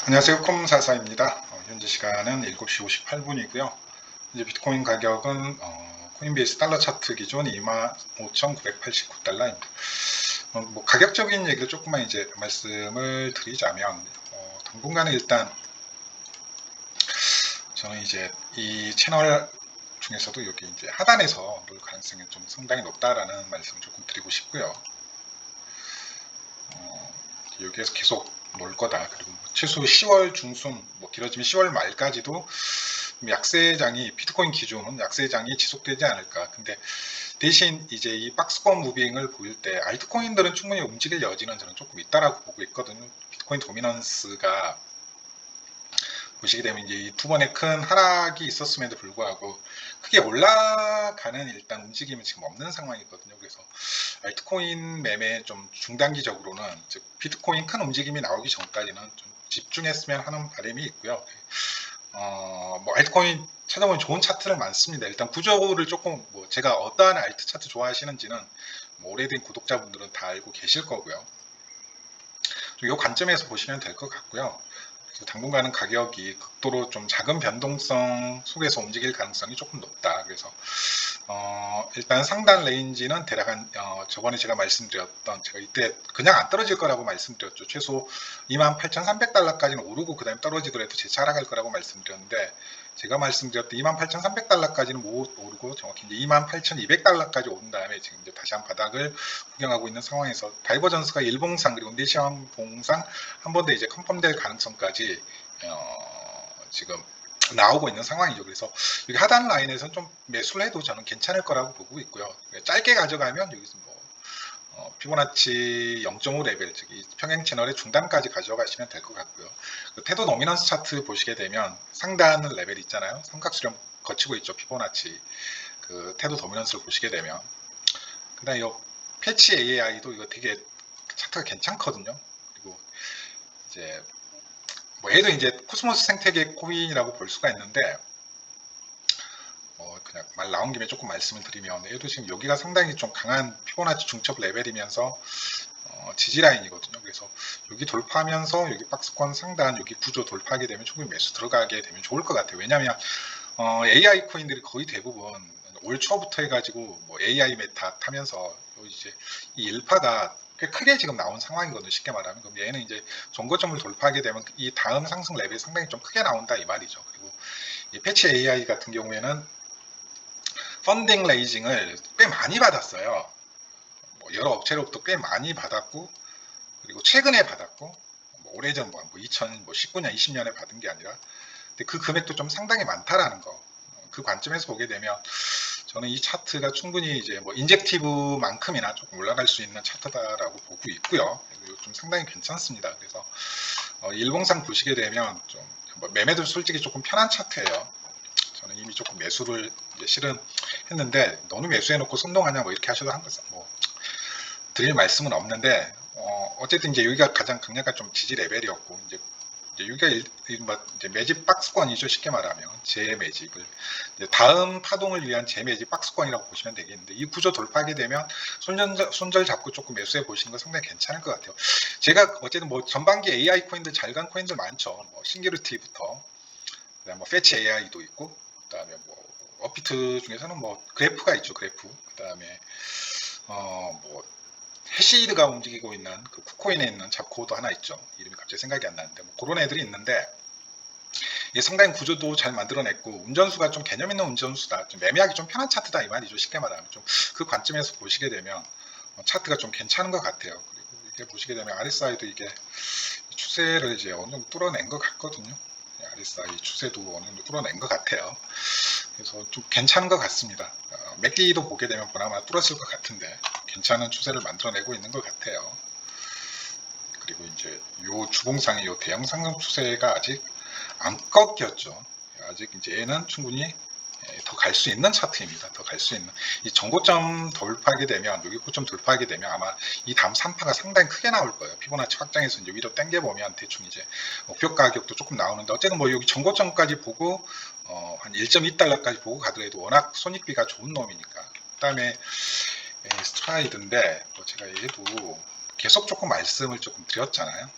안녕하세요. 콤사사입니다. 현재 시간은 7시 58분이고요. 이제 비트코인 가격은 코인베이스 달러 차트 기준 25,989달러입니다. 뭐 가격적인 얘기를 조금만 이제 말씀을 드리자면 당분간은 일단 저는 이제 이 채널 중에서도 여기 이제 하단에서 놀 가능성이 좀 상당히 높다라는 말씀을 조금 드리고 싶고요. 여기에서 계속 놀 거다. 그리고 최소 10월 중순, 뭐 길어지면 10월 말까지도 약세장이 비트코인 기준은 약세장이 지속되지 않을까. 근데 대신 이제 이 박스권 무빙을 보일 때 알트코인들은 충분히 움직일 여지는 저는 조금 있다라고 보고 있거든요. 비트코인 도미넌스가 보시게 되면 이제 이 두 번의 큰 하락이 있었음에도 불구하고 크게 올라가는 일단 움직임이 지금 없는 상황이거든요. 그래서 알트코인 매매 좀 중단기적으로는 즉 비트코인 큰 움직임이 나오기 전까지는 좀 집중했으면 하는 바람이 있고요. 뭐 알트코인 찾아보면 좋은 차트를 많습니다. 일단 구조를 조금 뭐 제가 어떠한 알트 차트 좋아하시는지는 뭐 오래된 구독자분들은 다 알고 계실 거고요. 이 관점에서 보시면 될 것 같고요. 당분간은 가격이 극도로 좀 작은 변동성 속에서 움직일 가능성이 조금 높다. 그래서 일단 상단 레인지는 대략 한 저번에 제가 말씀드렸던 제가 이때 그냥 안 떨어질 거라고 말씀드렸죠. 최소 28,300달러까지는 오르고 그 다음에 떨어지더라도 재차 하락할 거라고 말씀드렸는데 제가 말씀드렸던 28,300달러까지는 못 오르고 정확히 이제 28,200달러까지 오른 다음에 지금 이제 다시 한 바닥을 구경하고 있는 상황에서 다이버전스가 일봉상 그리고 내시황 봉상 한 번 더 이제 컨펌될 가능성까지 지금 나오고 있는 상황이죠. 그래서 여기 하단 라인에서는 좀 매수를 해도 저는 괜찮을 거라고 보고 있고요. 짧게 가져가면 여기서 뭐 피보나치 0.5 레벨, 즉 평행 채널의 중단까지 가져가시면 될 것 같고요. 그 태도 노미넌스 차트 보시게 되면 상단 레벨 있잖아요. 삼각수렴 거치고 있죠. 피보나치 그 태도 도미넌스를 보시게 되면 그다음에 이 패치 AI도 이거 되게 차트가 괜찮거든요. 그리고 이제 뭐 얘도 이제 코스모스 생태계 코인이라고 볼 수가 있는데 그냥 말 나온 김에 조금 말씀을 드리면 얘도 지금 여기가 상당히 좀 강한 피보나치 중첩 레벨이면서 지지 라인이거든요. 그래서 여기 돌파하면서 여기 박스권 상단 여기 구조 돌파하게 되면 충분히 매수 들어가게 되면 좋을 것 같아요. 왜냐하면 AI 코인들이 거의 대부분 올 초부터 해가지고 뭐 AI 메타 타면서 이제 이 일파가 꽤 크게 지금 나온 상황이거든요. 쉽게 말하면 그럼 얘는 이제 정고점을 돌파하게 되면 이 다음 상승 레벨이 상당히 좀 크게 나온다 이 말이죠. 그리고 이 패치 AI 같은 경우에는 펀딩 레이징을 꽤 많이 받았어요. 뭐 여러 업체로부터 꽤 많이 받았고 그리고 최근에 받았고 뭐 오래전 뭐 2019년 20년에 받은 게 아니라 근데 그 금액도 좀 상당히 많다라는 거. 그 관점에서 보게 되면 저는 이 차트가 충분히 이제 뭐 인젝티브만큼이나 조금 올라갈 수 있는 차트다라고 보고 있고요. 좀 상당히 괜찮습니다. 그래서 일봉상 보시게 되면 좀뭐 매매도 솔직히 조금 편한 차트예요. 저는 이미 조금 매수를 이제 실은 했는데 너무 매수해놓고 선동하냐 뭐 이렇게 하셔도 뭐 드릴 말씀은 없는데 어쨌든 이제 여기가 가장 강력한 좀 지지 레벨이었고 이제 여기가 이제 매집 박스권이죠. 쉽게 말하면 재매집을 다음 파동을 위한 재매집 박스권이라고 보시면 되겠는데 이 구조 돌파하게 되면 손절 잡고 조금 매수해 보시는 거 상당히 괜찮을 것 같아요. 제가 어쨌든 뭐 전반기 AI 코인들 잘 간 코인들 많죠. 뭐 싱기루티부터 그다음에 뭐 패치 AI도 있고 그다음에 뭐 업비트 중에서는 뭐 그래프가 있죠. 그래프 그다음에 뭐 해시드가 움직이고 있는 그 쿠코인에 있는 잡코도 하나 있죠. 이름이 갑자기 생각이 안 나는데 뭐 그런 애들이 있는데 이게 상당히 구조도 잘 만들어냈고 운전수가 좀 개념 있는 운전수다. 좀 매매하기 좀 편한 차트다 이 말이죠. 쉽게 말하면 좀 그 관점에서 보시게 되면 차트가 좀 괜찮은 것 같아요. 그리고 이게 보시게 되면 RSI도 이게 추세를 이제 어느 정도 뚫어낸 것 같거든요. RSI 추세도 어느 정도 뚫어낸 것 같아요. 그래서 좀 괜찮은 것 같습니다. 맥기도 보게 되면 보나마나 뚫었을 것 같은데 괜찮은 추세를 만들어내고 있는 것 같아요. 그리고 이제 요 주봉상의 요 대형 상승 추세가 아직 안 꺾였죠. 아직 이제 얘는 충분히 더 갈 수 있는 차트입니다. 더 갈 수 있는 이 전고점 돌파하게 되면 여기 고점 돌파하게 되면 아마 이 다음 3파가 상당히 크게 나올 거예요. 피보나치 확장해서 이제 위로 당겨 보면 대충 이제 목표 가격도 조금 나오는데 어쨌든 뭐 여기 전고점까지 보고 한 1.2달러까지 보고 가더라도 워낙 손익비가 좋은 놈이니까. 그다음에 스트라이드인데 뭐 제가 얘도 계속 조금 말씀을 조금 드렸잖아요.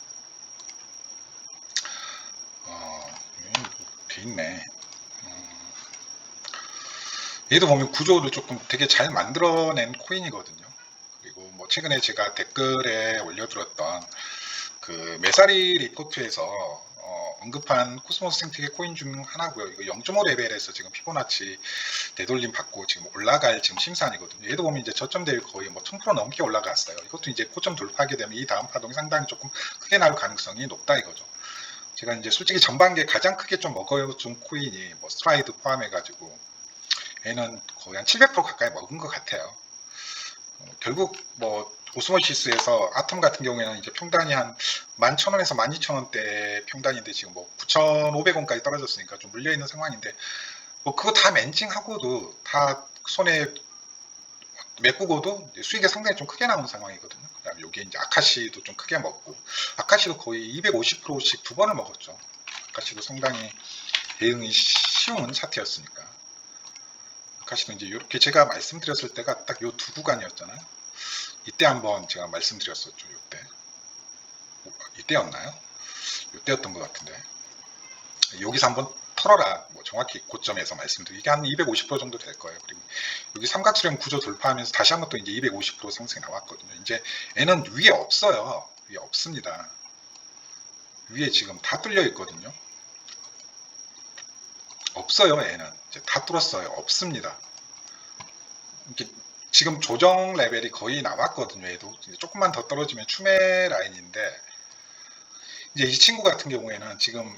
돼 있네. 얘도 보면 구조를 조금 되게 잘 만들어낸 코인이거든요. 그리고 뭐 최근에 제가 댓글에 올려드렸던 그 메사리 리포트에서 언급한 코스모스 생태계 코인 중 하나고요. 이거 0.5 레벨에서 지금 피보나치 되돌림 받고 지금 올라갈 지금 심산이거든요. 얘도 보면 이제 저점 대비 거의 뭐 1000% 넘게 올라갔어요. 이것도 이제 고점 돌파하게 되면 이 다음 파동이 상당히 조금 크게 나올 가능성이 높다 이거죠. 제가 이제 솔직히 전반기에 가장 크게 좀 먹어준 코인이 뭐 스트라이드 포함해가지고 얘는 거의 한 700% 가까이 먹은 것 같아요. 결국 뭐 오스모시스에서 아톰 같은 경우에는 이제 평단이 한 11,000원에서 12,000원대 평단인데 지금 뭐 9,500원까지 떨어졌으니까 좀 물려있는 상황인데 뭐 그거 다 멘징하고도 다 손에 메꾸고도 수익이 상당히 좀 크게 나오는 상황이거든요. 그 다음에 여기 이제 아카시도 좀 크게 먹고 아카시도 거의 250%씩 두 번을 먹었죠. 아카시도 상당히 대응이 쉬운 차트였으니까. 아카시도 이제 이렇게 제가 말씀드렸을 때가 딱 요 두 구간이었잖아요. 이때 한번 제가 말씀드렸었죠. 이때였나요? 이때였던 것 같은데 여기서 한번 털어라. 뭐 정확히 고점에서 말씀드리고 이게 한 250% 정도 될 거예요. 그리고 여기 삼각수렴 구조 돌파하면서 다시 한번 또 이제 250% 상승이 나왔거든요. 이제 얘는 위에 없어요. 위에 없습니다. 위에 지금 다 뚫려 있거든요. 없어요. 얘는 이제 다 뚫었어요. 없습니다. 이렇게 지금 조정 레벨이 거의 나왔거든요. 얘도 조금만 더 떨어지면 추매 라인인데 이제 이 친구 같은 경우에는 지금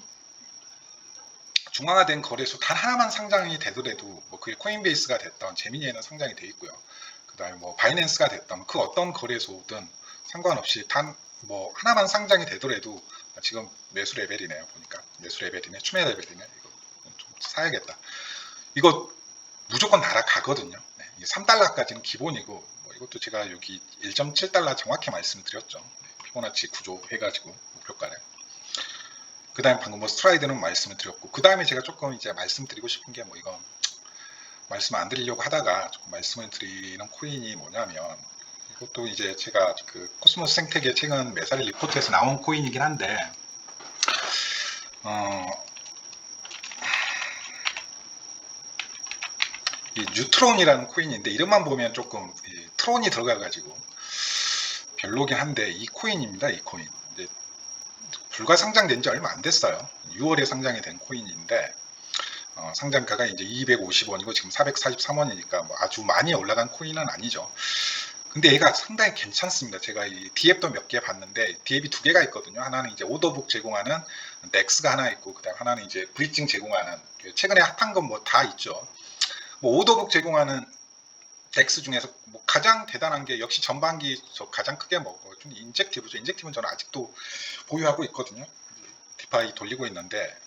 중앙화된 거래소 단 하나만 상장이 되더라도 뭐 그게 코인베이스가 됐던 제미니에는 상장이 돼 있고요. 그 다음에 뭐 바이낸스가 됐던 그 어떤 거래소든 상관없이 단 뭐 하나만 상장이 되더라도 지금 매수 레벨이네요. 보니까 매수 레벨이네, 추매 레벨이네. 이거 좀 사야겠다. 이거 무조건 날아가거든요. 네, 3달러까지는 기본이고 뭐 이것도 제가 여기 1.7달러 정확히 말씀드렸죠. 네, 피보나치 구조 해가지고 목표가를. 그 다음에 방금 뭐 스트라이드는 말씀을 드렸고 그 다음에 제가 조금 이제 말씀드리고 싶은 게 뭐 이건 말씀 안 드리려고 하다가 조금 말씀을 드리는 코인이 뭐냐면 이것도 이제 제가 그 코스모스 생태계 최근 메사리 리포트에서 나온 코인이긴 한데 이 뉴트론이라는 코인인데 이름만 보면 조금 트론이 들어가가지고 별로긴 한데 이 코인입니다. 이 코인 이제 불과 상장된 지 얼마 안 됐어요. 6월에 상장이 된 코인인데 상장가가 이제 250원이고 지금 443원이니까 뭐 아주 많이 올라간 코인은 아니죠. 근데 얘가 상당히 괜찮습니다. 제가 이 디앱도 몇 개 봤는데 디앱이 두 개가 있거든요. 하나는 이제 오더북 제공하는 넥스가 하나 있고 그다음 하나는 이제 브릿징 제공하는 최근에 핫한 건 뭐 다 있죠. 뭐 오더북 제공하는 덱스 중에서 뭐 가장 대단한 게 역시 전반기 저 가장 크게 먹어준 인젝티브죠. 인젝티브는 저는 아직도 보유하고 있거든요. 디파이 돌리고 있는데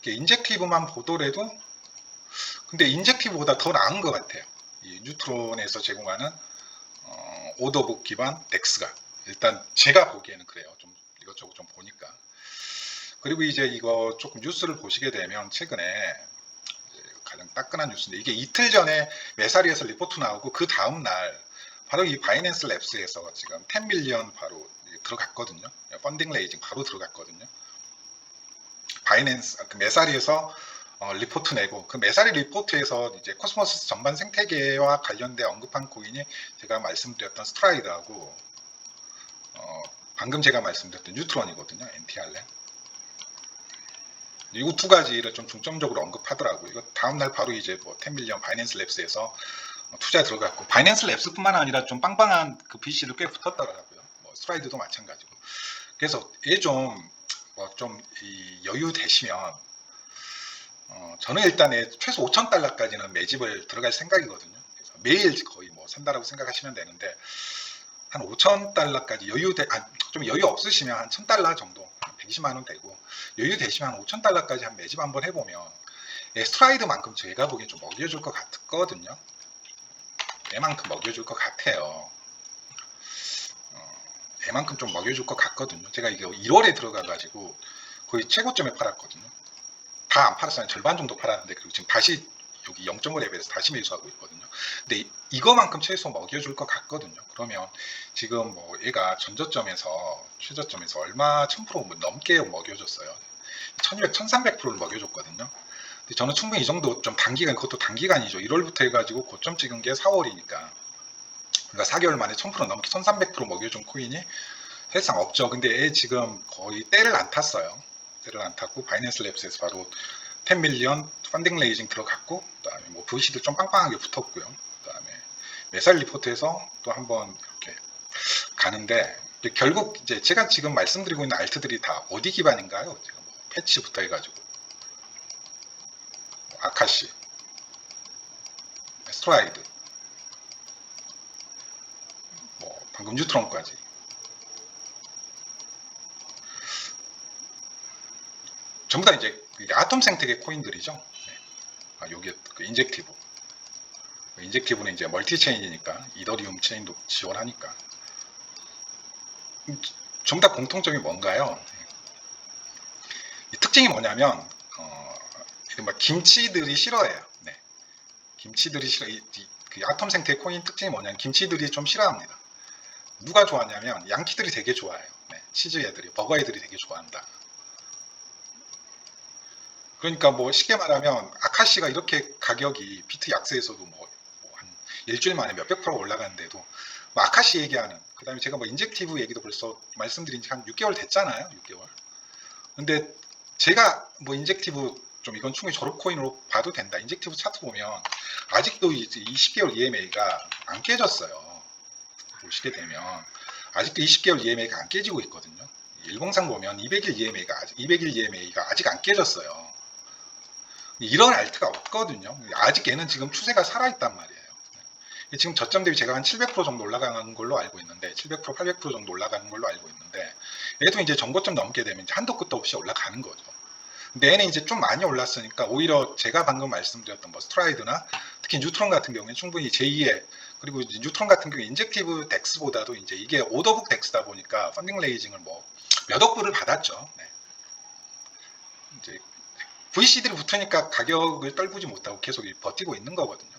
인젝티브만 보더라도 근데 인젝티브보다 더 나은 것 같아요. 이 뉴트론에서 제공하는 오더북 기반 덱스가 일단 제가 보기에는 그래요. 좀 이것저것 좀 보니까. 그리고 이제 이거 조금 뉴스를 보시게 되면 최근에 가장 따끈한 뉴스인데 이게 이틀 전에 메사리에서 리포트 나오고 그 다음 날 바로 이 바이낸스 랩스에서 지금 10 밀리언 바로 들어갔거든요. 펀딩 레이징 바로 들어갔거든요. 바이낸스 그 메사리에서 리포트 내고 그 메사리 리포트에서 이제 코스모스 전반 생태계와 관련된 언급한 코인이 제가 말씀드렸던 스트라이드하고 방금 제가 말씀드렸던 뉴트론이거든요. NTR램. 이 두 가지를 좀 중점적으로 언급하더라고요. 이거 다음날 바로 이제 뭐 10 밀리언 바이낸스 랩스에서 투자에 들어갔고 바이낸스 랩스뿐만 아니라 좀 빵빵한 그 BC도 꽤 붙었더라고요. 뭐 스트라이드도 마찬가지고. 그래서 얘 좀 이 여유 되시면 저는 일단 최소 5,000달러까지는 매집을 들어갈 생각이거든요. 그래서 매일 거의 뭐 산다라고 생각하시면 되는데 한 5,000달러까지 좀 여유 없으시면 한 1,000달러 정도 120만 원 되고 여유 되시면 한 5,000달러까지 한 매집 한번 해보면 스트라이드만큼 제가 보기엔 좀 먹여줄 것 같거든요. 얘만큼 먹여줄 것 같아요. 얘만큼 좀 먹여줄 것 같거든요. 제가 이게 1월에 들어가가지고 거의 최고점에 팔았거든요. 다 안 팔았어요. 절반 정도 팔았는데 그리고 지금 다시 여기 0.5 레벨에서 다시 매수하고 있거든요. 근데 이거만큼 최소 먹여줄 것 같거든요. 그러면 지금 뭐 얘가 전저점에서 최저점에서 얼마 1000% 넘게 먹여줬어요. 1200, 1300%를 먹여줬거든요. 근데 저는 충분히 이 정도 좀 단기간, 그것도 단기간이죠. 1월부터 해가지고 고점 찍은 게 4월이니까. 그러니까 4개월 만에 1000% 넘게 1300% 먹여준 코인이 사실상 없죠. 근데 지금 거의 때를 안 탔어요. 때를 안 탔고, 바이낸스 랩스에서 바로 10 밀리언 펀딩 레이징 들어갔고, 그 다음에 뭐 VC도 좀 빵빵하게 붙었고요. 그 다음에 매살 리포트에서 또 한번 이렇게 가는데, 결국 이제 제가 지금 말씀드리고 있는 알트들이 다 어디 기반인가요? 제가 뭐 패치부터 해가지고 아카시, 스트라이드, 뭐 방금 뉴트론까지 전부 다 이제 아톰 생태계 코인들이죠. 네. 요게 그 인젝티브는 이제 멀티체인이니까 이더리움 체인도 지원하니까. 전부 다 공통점이 뭔가요? 이 특징이 뭐냐면 이른바 김치들이 싫어해요. 네. 김치들이 싫어. 그 아톰 생태 코인 특징이 뭐냐면 김치들이 좀 싫어합니다. 누가 좋아하냐면 양키들이 되게 좋아해요. 네. 치즈 애들이, 버거 애들이 되게 좋아한다. 그러니까 뭐 쉽게 말하면 아카시가 이렇게 가격이 비트 약세에서도 뭐 한 일주일 만에 몇백 프로 올라가는데도 뭐 아카시 얘기하는, 그 다음에 제가 뭐 인젝티브 얘기도 벌써 말씀드린 지 한 6개월 됐잖아요. 6개월. 근데 제가 뭐 인젝티브 좀 이건 충분히 졸업 코인으로 봐도 된다. 인젝티브 차트 보면 아직도 이제 20개월 EMA가 안 깨졌어요. 보시게 되면 아직도 20개월 EMA가 안 깨지고 있거든요. 103 보면 200일 EMA가 아직 안 깨졌어요. 이런 알트가 없거든요. 아직 얘는 지금 추세가 살아있단 말이에요. 지금 저점 대비 제가 한 700% 정도 올라가는 걸로 알고 있는데, 700%, 800% 정도 올라가는 걸로 알고 있는데, 얘도 이제 전고점 넘게 되면 이제 한도 끝도 없이 올라가는 거죠. 근데 얘는 이제 좀 많이 올랐으니까 오히려 제가 방금 말씀드렸던 뭐 스트라이드나 특히 뉴트론 같은 경우에 충분히 제2의, 그리고 이제 뉴트론 같은 경우에 인젝티브 덱스보다도 이제 이게 오더북 덱스다 보니까 펀딩 레이징을 뭐 몇억 불을 받았죠. 네. 이제 VC들이 붙으니까 가격을 떨구지 못하고 계속 버티고 있는 거거든요.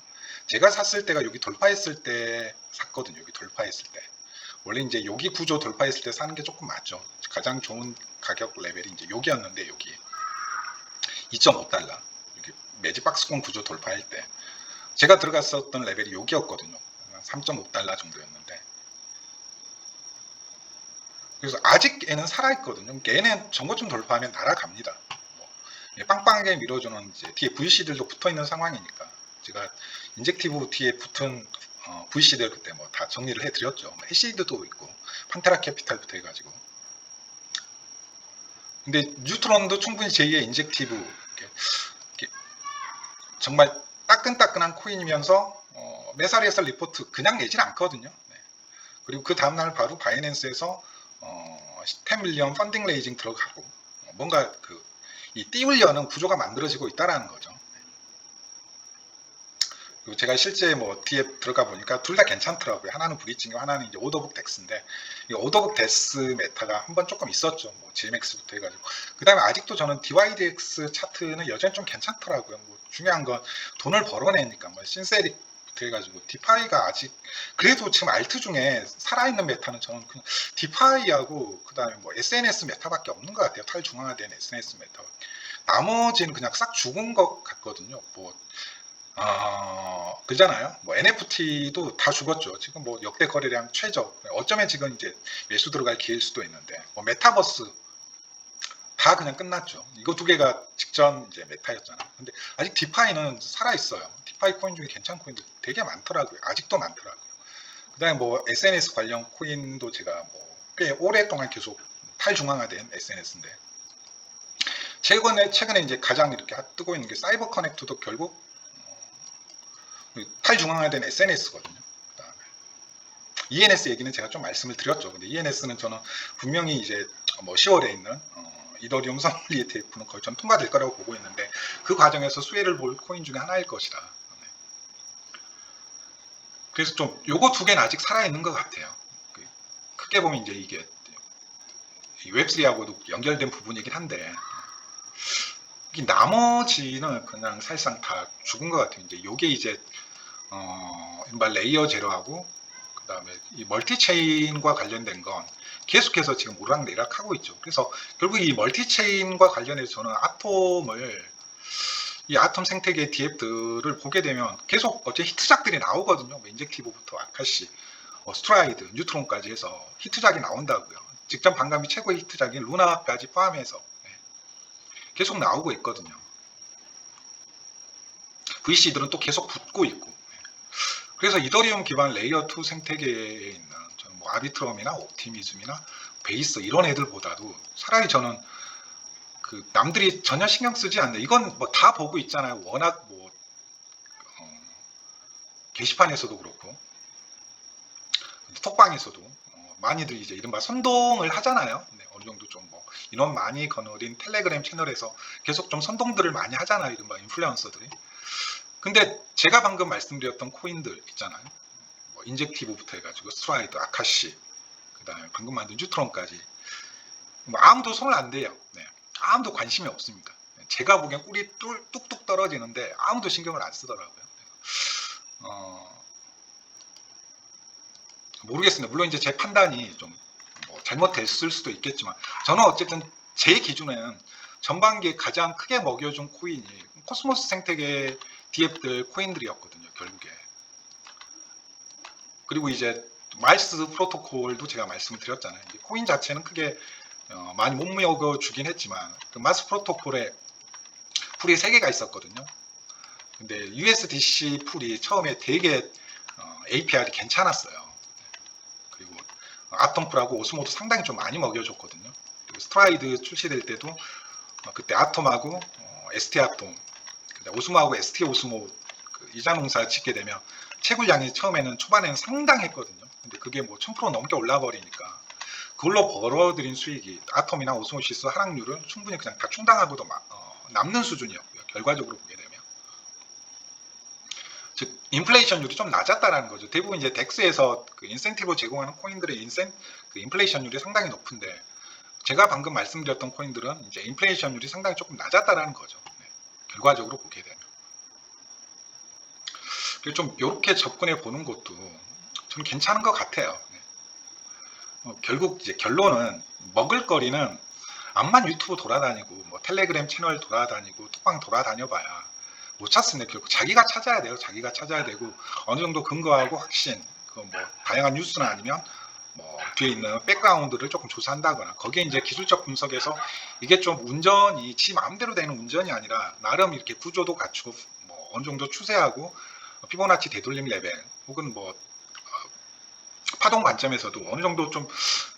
제가 샀을 때가 여기 돌파했을 때 샀거든요. 여기 돌파했을 때. 원래 이제 여기 구조 돌파했을 때 사는 게 조금 맞죠. 가장 좋은 가격 레벨이 이제 여기였는데, 여기 2.5달러. 여기 매직박스권 구조 돌파할 때. 제가 들어갔었던 레벨이 여기였거든요. 3.5달러 정도였는데. 그래서 아직 얘는 살아있거든요. 얘는 전고점 돌파하면 날아갑니다. 빵빵하게 밀어주는 이제 뒤에 VC들도 붙어있는 상황이니까, 제가 인젝티브 뒤에 붙은 VC들 그때 뭐 다 정리를 해드렸죠. 해시드도 있고 판테라 캐피탈부터 해가지고. 근데 뉴트론도 충분히 제2의 인젝티브, 이렇게 정말 따끈따끈한 코인이면서 매사리에서 리포트 그냥 내진 않거든요. 네. 그리고 그 다음날 바로 바이낸스에서 10 밀리언 펀딩 레이징 들어가고 뭔가 이 띄우려는 구조가 만들어지고 있다라는 거죠. 그리고 제가 실제 뭐 뒤에 들어가 보니까 둘 다 괜찮더라고요. 하나는 브릿징이고 하나는 이제 오더북 덱스인데, 이 오더북 덱스 메타가 한번 조금 있었죠. 뭐 GMX부터 해가지고. 그 다음에 아직도 저는 DYDX 차트는 여전히 좀 괜찮더라고요. 뭐 중요한 건 돈을 벌어내니까 뭐 신세릭부터 해가지고 디파이가 아직 그래도 지금 알트 중에 살아있는 메타는 저는 그냥 디파이하고 그 다음에 뭐 SNS 메타밖에 없는 것 같아요. 탈중앙화된 SNS 메타. 나머지는 그냥 싹 죽은 것 같거든요. 뭐 그잖아요. 뭐 NFT도 다 죽었죠. 지금 뭐 역대 거래량 최저. 어쩌면 지금 이제 매수 들어갈 기회일 수도 있는데, 뭐 메타버스 다 그냥 끝났죠. 이거 두 개가 직전 이제 메타였잖아. 근데 아직 디파이는 살아 있어요. 디파이 코인 중에 괜찮은 코인도 되게 많더라고요. 아직도 많더라고요. 그다음에 뭐 SNS 관련 코인도 제가 뭐 꽤 오랫동안 계속 탈중앙화된 SNS인데, 최근에 이제 가장 이렇게 뜨고 있는 게 사이버 커넥트도 결국 탈중앙화된 SNS거든요. 그다음에 ENS 얘기는 제가 좀 말씀을 드렸죠. 근데 ENS는 저는 분명히 이제 뭐 10월에 있는 이더리움 선물리 ETF는 거의 전 통과될 거라고 보고 있는데, 그 과정에서 수혜를 볼 코인 중에 하나일 것이다. 그래서 좀 요거 두 개는 아직 살아있는 것 같아요. 크게 보면 이제 이게 웹3하고도 연결된 부분이긴 한데, 나머지는 그냥 사실상 다 죽은 것 같아요. 이제 요게 이제 이른바 레이어 제로하고 그 그다음에 이 멀티체인과 관련된 건 계속해서 지금 오락내락 하고 있죠. 그래서 결국 이 멀티체인과 관련해서 저는 이 아톰 생태계 DF들을 보게 되면 계속 어째 히트작들이 나오거든요. 뭐 인젝티브부터 아카시, 스트라이드, 뉴트론까지 해서 히트작이 나온다고요. 직전 반감이 최고의 히트작인 루나까지 포함해서 계속 나오고 있거든요. VC들은 또 계속 붙고 있고. 그래서 이더리움 기반 레이어 2 생태계에 있는 저는 뭐 아비트럼이나 옵티미즘이나 베이스 이런 애들보다도 차라리 저는 그 남들이 전혀 신경 쓰지 않는, 이건 뭐 다 보고 있잖아요. 워낙 뭐 게시판에서도 그렇고 톡방에서도 많이들 이제 이른바 선동을 하잖아요. 네, 어느 정도 좀 뭐 인원 많이 거느린 텔레그램 채널에서 계속 좀 선동들을 많이 하잖아요. 이른바 인플루언서들이. 근데 제가 방금 말씀드렸던 코인들 있잖아요. 뭐 인젝티브부터 해가지고 스트라이드, 아카시, 그다음에 방금 만든 뉴트론까지 뭐 아무도 손을 안 대요. 네, 아무도 관심이 없습니다. 제가 보기엔 꿀이 뚝뚝 떨어지는데 아무도 신경을 안 쓰더라고요. 모르겠습니다. 물론 이제 제 판단이 좀 뭐 잘못됐을 수도 있겠지만 저는 어쨌든 제 기준에는 전반기에 가장 크게 먹여준 코인이 코스모스 생태계 DF들 코인들이었거든요. 결국에. 그리고 이제 마일스 프로토콜도 제가 말씀을 드렸잖아요. 코인 자체는 크게 많이 못 먹여주긴 했지만 그 마일스 프로토콜에 풀이 3개가 있었거든요. 근데 USDC 풀이 처음에 되게 APR이 괜찮았어요. 그리고 아톰풀하고 오스모도 상당히 좀 많이 먹여줬거든요. 그리고 스트라이드 출시될 때도 그때 아톰하고 ST아톰, 오스모하고 ST오스모 그 이자농사 짓게 되면 채굴량이 처음에는 초반에는 상당했거든요. 근데 그게 뭐 1000% 넘게 올라 버리니까 그걸로 벌어들인 수익이 아톰이나 오스모시스 하락률은 충분히 그냥 다 충당하고도 남는 수준이었고요. 결과적으로 보게 되면. 즉 인플레이션율이 좀 낮았다라는 거죠. 대부분 이제 덱스에서 그 인센티브 제공하는 코인들의 그 인플레이션율이 상당히 높은데 제가 방금 말씀드렸던 코인들은 이제 인플레이션율이 상당히 조금 낮았다라는 거죠. 네. 결과적으로 보게 되면. 그래서 좀 이렇게 접근해 보는 것도 저는 괜찮은 것 같아요. 네. 결국 이제 결론은 먹을거리는 암만 유튜브 돌아다니고 뭐 텔레그램 채널 돌아다니고 톡방 돌아다녀봐야 못 찾습니다. 결국 자기가 찾아야 돼요. 자기가 찾아야 되고 어느 정도 근거하고 확신, 그 뭐 다양한 뉴스나 아니면 뭐 뒤에 있는 백그라운드를 조금 조사한다거나 거기에 이제 기술적 분석에서 이게 좀 운전이 지 마음대로 되는 운전이 아니라 나름 이렇게 구조도 갖추고 뭐 어느 정도 추세하고 피보나치 되돌림 레벨 혹은 뭐 파동 관점에서도 어느 정도 좀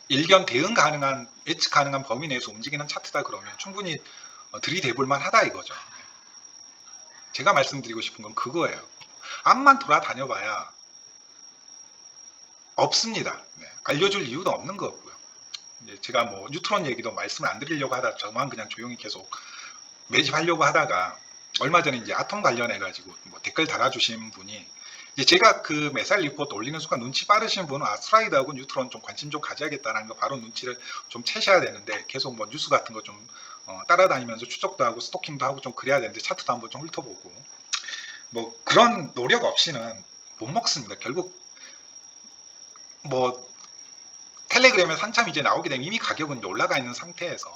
일견 대응 가능한 예측 가능한 범위 내에서 움직이는 차트다 그러면 충분히 들이대볼만 하다 이거죠. 제가 말씀드리고 싶은 건 그거예요. 암만 돌아다녀봐야 없습니다. 네. 알려줄 이유도 없는 거고요. 제가 뭐 뉴트론 얘기도 말씀을 안 드리려고 하다 저만 그냥 조용히 계속 매집하려고 하다가 얼마 전에 이제 아톰 관련해가지고 뭐 댓글 달아주신 분이 이제 제가 그 메살 리포트 올리는 순간 눈치 빠르신 분은 스트라이드하고 뉴트론 좀 관심 좀 가져야겠다는 거 바로 눈치를 좀 채셔야 되는데 계속 뭐 뉴스 같은 거 좀 따라다니면서 추적도 하고 스토킹도 하고 좀 그래야 되는데 차트도 한번 좀 훑어보고 뭐 그런 노력 없이는 못 먹습니다. 결국 뭐 텔레그램에 한참 이제 나오게 되면 이미 가격은 이제 올라가 있는 상태에서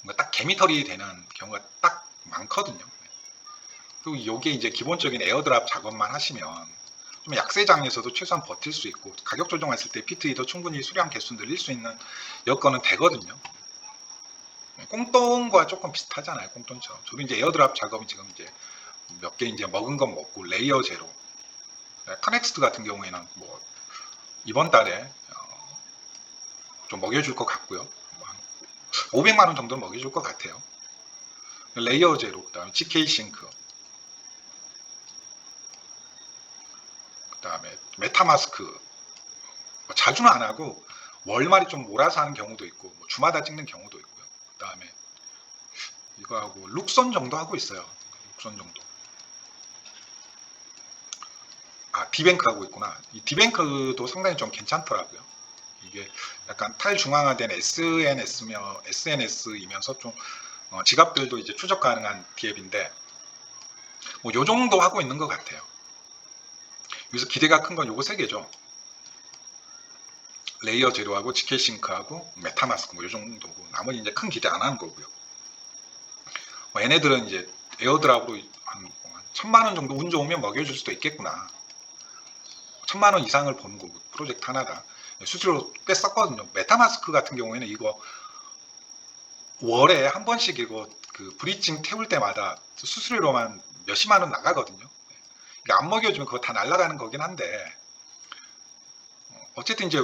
뭔가 딱 개미털이 되는 경우가 딱 많거든요. 그리고 이게 이제 기본적인 에어드랍 작업만 하시면 좀 약세장에서도 최소한 버틸 수 있고 가격 조정했을 때 피트이더 충분히 수량 개수 늘릴 수 있는 여건은 되거든요. 꽁돈과 조금 비슷하잖아요. 꽁돈처럼. 저도 이제 에어드랍 작업이 지금 이제 몇 개 이제 먹은 건 먹고 레이어 제로. 카넥스트 같은 경우에는 뭐 이번 달에 좀 먹여줄 것 같고요. 500만 원 정도는 먹여줄 것 같아요. 레이어 제로, 그다음에 GK 싱크, 그다음에 메타마스크. 자주는 안 하고 월말에 좀 몰아서 하는 경우도 있고 뭐 주마다 찍는 경우도 있고요. 그다음에 이거하고 룩선 정도 하고 있어요. 룩선 정도. 디뱅크 하고 있구나. 이 디뱅크도 상당히 좀 괜찮더라고요. 이게 약간 탈중앙화된 SNS이면서 좀 지갑들도 이제 추적 가능한 DApp인데 뭐 요 정도 하고 있는 것 같아요. 여기서 기대가 큰 건 요거 세 개죠. 레이어 제로하고 GK싱크하고 메타마스크 뭐 요 정도고 나머지 이제 큰 기대 안 하는 거고요. 뭐 얘네들은 이제 에어드랍으로 한 1000만 원 정도 운 좋으면 먹여줄 수도 있겠구나. 1000만 원 이상을 버는 거고 프로젝트 하나가 수수료 꽤 썼거든요. 메타마스크 같은 경우에는 이거 월에 한 번씩 이거 그 브리징 태울 때마다 수수료로만 몇십만 원 나가거든요. 그러니까 안 먹여주면 그거 다 날아가는 거긴 한데 어쨌든 이제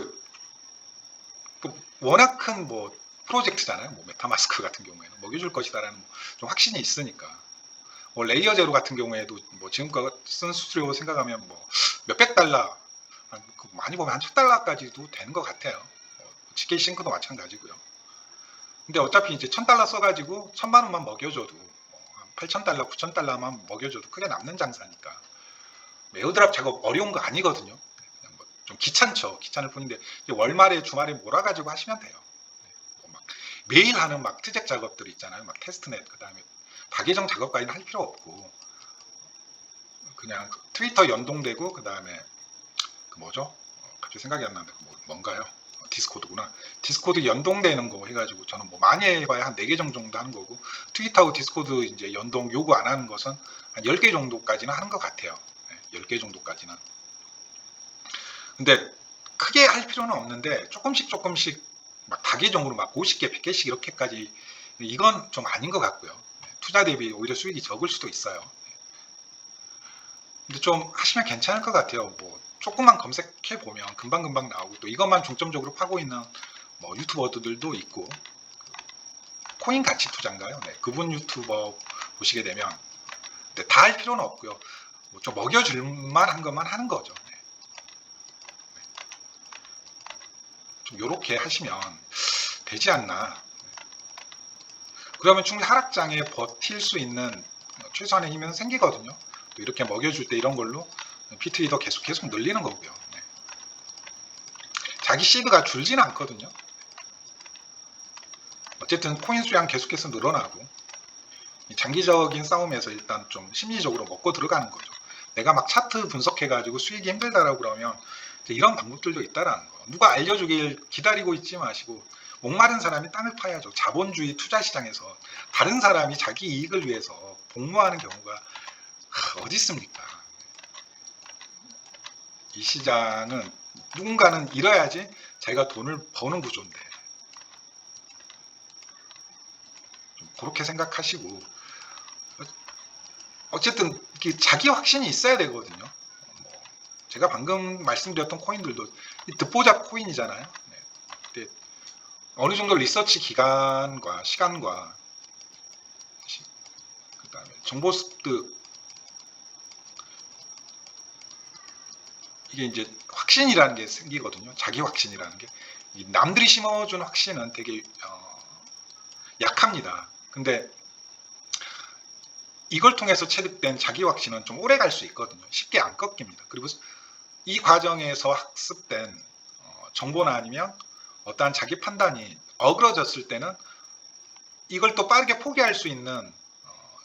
워낙 큰 뭐 프로젝트잖아요. 뭐 메타마스크 같은 경우에는 먹여줄 것이다라는 좀 확신이 있으니까. 뭐 레이어 제로 같은 경우에도 뭐 지금껏 쓴 수수료 생각하면 뭐 몇백 달러, 많이 보면 한 1000달러까지도 되는 것 같아요. GK 싱크도 마찬가지고요. 근데 어차피 이제 1000달러 써가지고 1000만 원만 먹여줘도 8000달러, 9000달러만 먹여줘도 크게 남는 장사니까. 에어드랍 작업 어려운 거 아니거든요. 그냥 뭐 좀 귀찮죠. 귀찮을 뿐인데 월말에 주말에 몰아가지고 하시면 돼요. 막 매일 하는 막 트잭 작업들 있잖아요. 막 테스트넷 그다음에 다계정 작업까지는 할 필요 없고 그냥 트위터 연동되고 그다음에 그 뭐죠? 갑자기 생각이 안 나는데 뭔가요? 디스코드구나. 디스코드 연동되는 거 해가지고 저는 뭐 많이 해봐야 한 4개 정도 하는 거고 트위터하고 디스코드 이제 연동 요구 안 하는 것은 한 10개 정도까지는 하는 것 같아요. 10개 정도까지는. 근데 크게 할 필요는 없는데 조금씩 막 다계정으로 막 50개, 100개씩 이렇게까지 이건 좀 아닌 것 같고요. 투자 대비 오히려 수익이 적을 수도 있어요. 근데 좀 하시면 괜찮을 것 같아요. 뭐 조금만 검색해 보면 금방금방 나오고 또 이것만 중점적으로 파고 있는 뭐 유튜버들도 있고 코인 가치 투자인가요? 네, 그분 유튜버 보시게 되면 다 할 필요는 없고요. 뭐 좀 먹여줄 만한 것만 하는 거죠. 네. 좀 요렇게 하시면 되지 않나. 그러면 충분히 하락장에 버틸 수 있는 최소한의 힘은 생기거든요. 또 이렇게 먹여줄 때 이런 걸로 피트리더 계속 늘리는 거고요. 네. 자기 시드가 줄지는 않거든요. 어쨌든 코인 수량 계속해서 늘어나고 장기적인 싸움에서 일단 좀 심리적으로 먹고 들어가는 거죠. 내가 막 차트 분석해가지고 수익이 힘들다라고 그러면 이런 방법들도 있다라는 거. 누가 알려주길 기다리고 있지 마시고 목마른 사람이 땅을 파야죠. 자본주의 투자시장에서 다른 사람이 자기 이익을 위해서 복무하는 경우가 어디 있습니까? 이 시장은 누군가는 잃어야지 자기가 돈을 버는 구조인데 좀 그렇게 생각하시고 어쨌든 자기 확신이 있어야 되거든요. 제가 방금 말씀드렸던 코인들도 듣보잡 코인이잖아요. 네. 어느 정도 리서치 기간과 시간과 그다음에 정보 이게 이제 확신이라는 게 생기거든요. 자기 확신이라는 게 남들이 심어준 확신은 되게 약합니다. 근데 이걸 통해서 체득된 자기 확신은 좀 오래 갈 수 있거든요. 쉽게 안 꺾입니다. 그리고 이 과정에서 학습된 정보나 아니면 어떠한 자기 판단이 어그러졌을 때는 이걸 또 빠르게 포기할 수 있는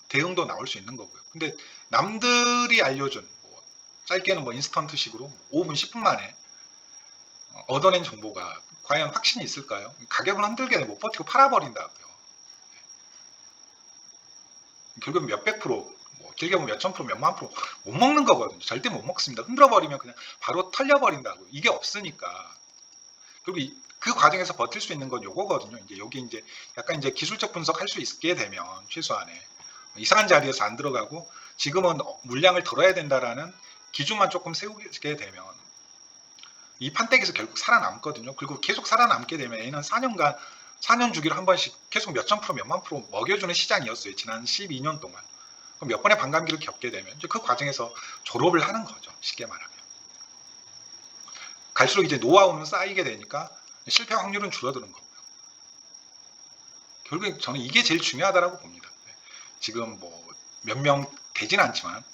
대응도 나올 수 있는 거고요. 근데 남들이 알려준 짧게는 뭐 인스턴트식으로 5분, 10분 만에 얻어낸 정보가 과연 확신이 있을까요? 가격을 흔들게 못 버티고 팔아버린다고요. 결국 몇백 프로, 길게 보면 몇천 프로, 몇만 프로 못 먹는 거거든요. 절대 못 먹습니다. 흔들어버리면 그냥 바로 털려버린다고. 이게 없으니까. 그리고 그 과정에서 버틸 수 있는 건 요거거든요. 이제 여기 이제 약간 이제 기술적 분석할 수 있게 되면 최소한에 이상한 자리에서 안 들어가고 지금은 물량을 덜어야 된다라는 기준만 조금 세우게 되면 이 판때기에서 결국 살아남거든요. 그리고 계속 살아남게 되면 얘는 4년 주기로 한 번씩 계속 몇천 프로, 몇만 프로 먹여주는 시장이었어요. 지난 12년 동안. 그럼 몇 번의 반감기를 겪게 되면 이제 그 과정에서 졸업을 하는 거죠. 쉽게 말하면. 갈수록 이제 노하우는 쌓이게 되니까 실패 확률은 줄어드는 거고요. 결국에 저는 이게 제일 중요하다고 봅니다. 지금 뭐 몇 명 되진 않지만